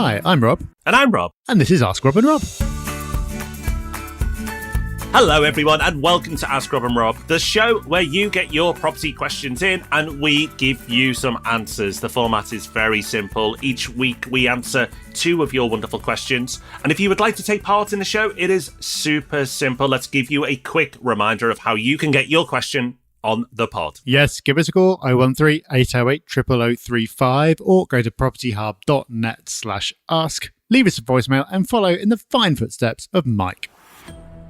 Hi, I'm Rob. And I'm Rob. And this is Ask Rob and Rob. Hello, everyone, and welcome to Ask Rob and Rob, the show where you get your property questions in and we give you some answers. The format is very simple. Each week we answer 2 of your wonderful questions. And if you would like to take part in the show, it is super simple. Let's give you a quick reminder of how you can get your question on the pod. Yes, give us a call, 013 808 00035, or go to propertyhub.net/ask. Leave us a voicemail and follow in the fine footsteps of Mike.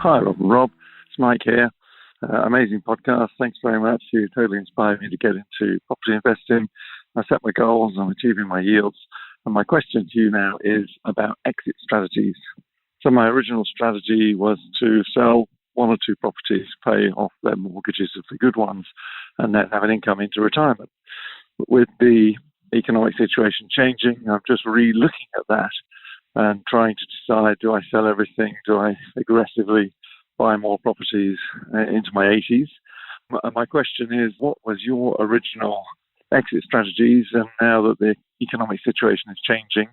Hi, Rob and Rob. It's Mike here. Amazing podcast. Thanks very much. You totally inspired me to get into property investing. I set my goals. I'm achieving my yields. And my question to you now is about exit strategies. So my original strategy was to sell 1 or 2 properties, pay off their mortgages of the good ones, and then have an income into retirement. But with the economic situation changing, I'm just re-looking at that and trying to decide, do I sell everything? Do I aggressively buy more properties into my 80s? My question is, what was your original exit strategies? And now that the economic situation is changing,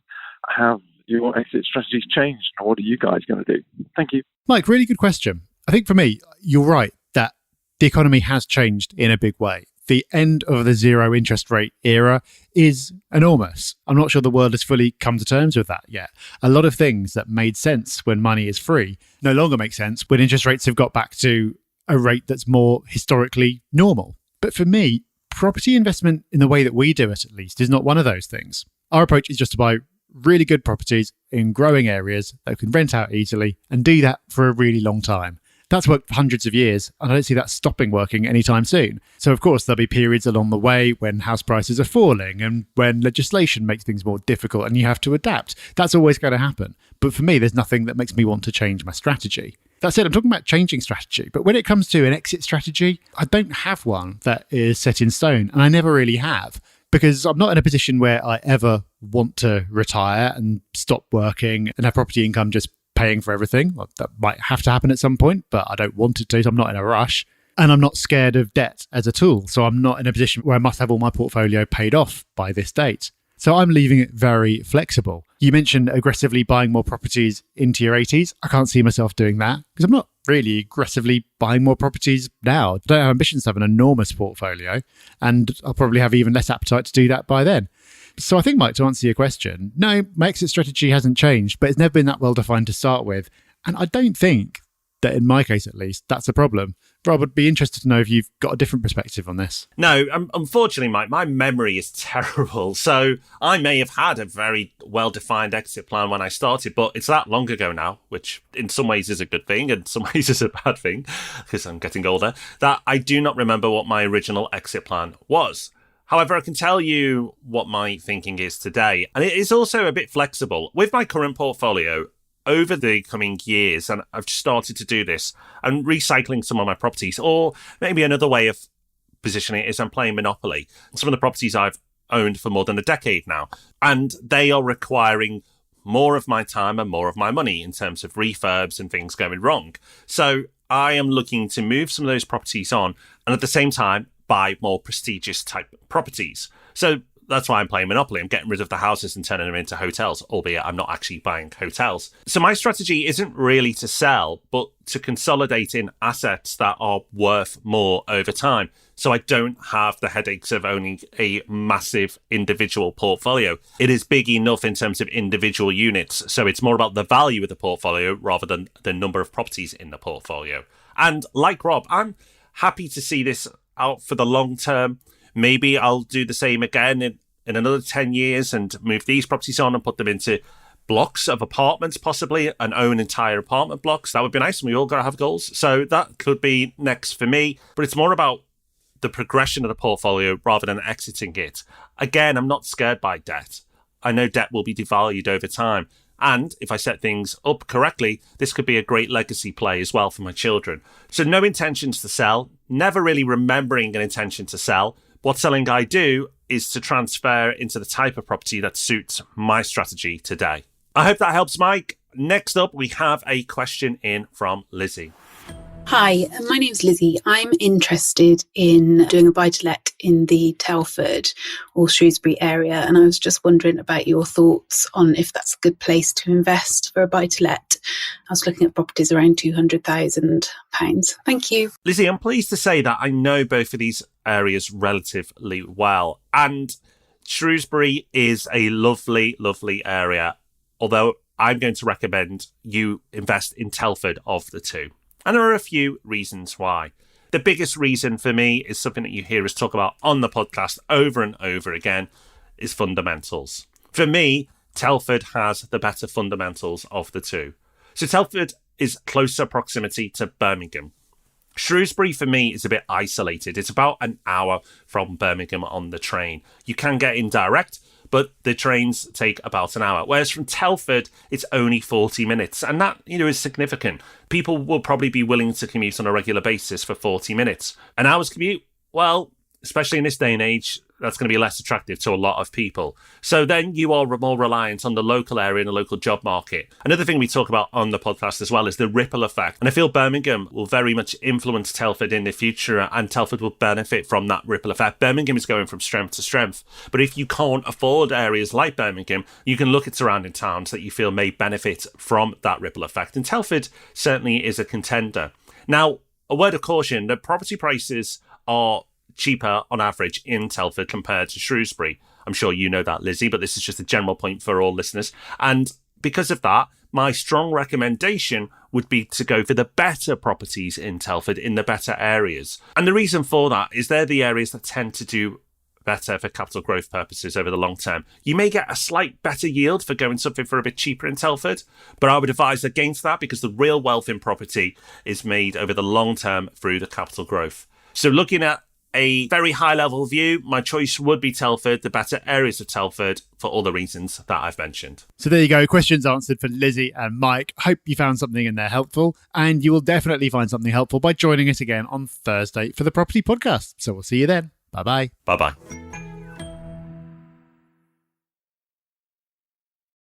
have your exit strategies changed? And what are you guys going to do? Thank you. Mike, really good question. I think for me, you're right that the economy has changed in a big way. The end of the zero interest rate era is enormous. I'm not sure the world has fully come to terms with that yet. A lot of things that made sense when money is free no longer make sense when interest rates have got back to a rate that's more historically normal. But for me, property investment in the way that we do it, at least, is not one of those things. Our approach is just to buy really good properties in growing areas that can rent out easily and do that for a really long time. That's worked for hundreds of years, and I don't see that stopping working anytime soon. So, of course, there'll be periods along the way when house prices are falling and when legislation makes things more difficult and you have to adapt. That's always going to happen. But for me, there's nothing that makes me want to change my strategy. That said, I'm talking about changing strategy. But when it comes to an exit strategy, I don't have one that is set in stone, and I never really have. Because I'm not in a position where I ever want to retire and stop working and have property income just paying for everything. Well, that might have to happen at some point, but I don't want it to, so I'm not in a rush. And I'm not scared of debt as a tool, so I'm not in a position where I must have all my portfolio paid off by this date. So I'm leaving it very flexible. You mentioned aggressively buying more properties into your 80s. I can't see myself doing that because I'm not really aggressively buying more properties now. I don't have ambitions to have an enormous portfolio, and I'll probably have even less appetite to do that by then. So I think, Mike, to answer your question, no, my exit strategy hasn't changed, but it's never been that well defined to start with. And I don't think that, in my case at least, that's a problem. Rob, I'd be interested to know if you've got a different perspective on this. No, unfortunately, Mike, my memory is terrible. So I may have had a very well-defined exit plan when I started, but it's that long ago now, which in some ways is a good thing and some ways is a bad thing, because I'm getting older, that I do not remember what my original exit plan was. However, I can tell you what my thinking is today. And it is also a bit flexible. With my current portfolio, over the coming years, and I've started to do this, I'm recycling some of my properties, or maybe another way of positioning it is I'm playing Monopoly. Some of the properties I've owned for more than a decade now, and they are requiring more of my time and more of my money in terms of refurbs and things going wrong. So I am looking to move some of those properties on, and at the same time, buy more prestigious type properties. So that's why I'm playing Monopoly. I'm getting rid of the houses and turning them into hotels, albeit I'm not actually buying hotels. So my strategy isn't really to sell, but to consolidate in assets that are worth more over time. So I don't have the headaches of owning a massive individual portfolio. It is big enough in terms of individual units. So it's more about the value of the portfolio rather than the number of properties in the portfolio. And like Rob, I'm happy to see this out for the long term. Maybe I'll do the same again in another 10 years and move these properties on and put them into blocks of apartments possibly and own entire apartment blocks. That would be nice. And we all got to have goals. So that could be next for me. But it's more about the progression of the portfolio rather than exiting it. Again, I'm not scared by debt. I know debt will be devalued over time. And if I set things up correctly, this could be a great legacy play as well for my children. So no intentions to sell, never really remembering an intention to sell. What selling I do is to transfer into the type of property that suits my strategy today. I hope that helps, Mike. Next up, we have a question in from Lizzie. Hi, my name's Lizzie. I'm interested in doing a buy-to-let in the Telford or Shrewsbury area, and I was just wondering about your thoughts on if that's a good place to invest for a buy-to-let. I was looking at properties around £200,000. Thank you. Lizzie, I'm pleased to say that I know both of these areas relatively well, and Shrewsbury is a lovely, lovely area, although I'm going to recommend you invest in Telford of the two. And there are a few reasons why. The biggest reason for me is something that you hear us talk about on the podcast over and over again, is fundamentals. For me, Telford has the better fundamentals of the two. So Telford is closer proximity to Birmingham. Shrewsbury, for me, is a bit isolated. It's about an hour from Birmingham on the train. You can get in direct, but the trains take about an hour. Whereas from Telford, it's only 40 minutes. And that, is significant. People will probably be willing to commute on a regular basis for 40 minutes. An hour's commute, well, especially in this day and age, that's going to be less attractive to a lot of people. So then you are more reliant on the local area and the local job market. Another thing we talk about on the podcast as well is the ripple effect. And I feel Birmingham will very much influence Telford in the future, and Telford will benefit from that ripple effect. Birmingham is going from strength to strength. But if you can't afford areas like Birmingham, you can look at surrounding towns that you feel may benefit from that ripple effect. And Telford certainly is a contender. Now, a word of caution, the property prices are cheaper on average in Telford compared to Shrewsbury. I'm sure you know that, Lizzie, but this is just a general point for all listeners. And because of that, my strong recommendation would be to go for the better properties in Telford, in the better areas. And the reason for that is they're the areas that tend to do better for capital growth purposes over the long term. You may get a slight better yield for going something for a bit cheaper in Telford, but I would advise against that because the real wealth in property is made over the long term through the capital growth. So looking at a very high level view, my choice would be Telford, the better areas of Telford, for all the reasons that I've mentioned. So there you go. Questions answered for Lizzie and Mike. Hope you found something in there helpful, and you will definitely find something helpful by joining us again on Thursday for the Property Podcast. So we'll see you then. Bye-bye. Bye-bye.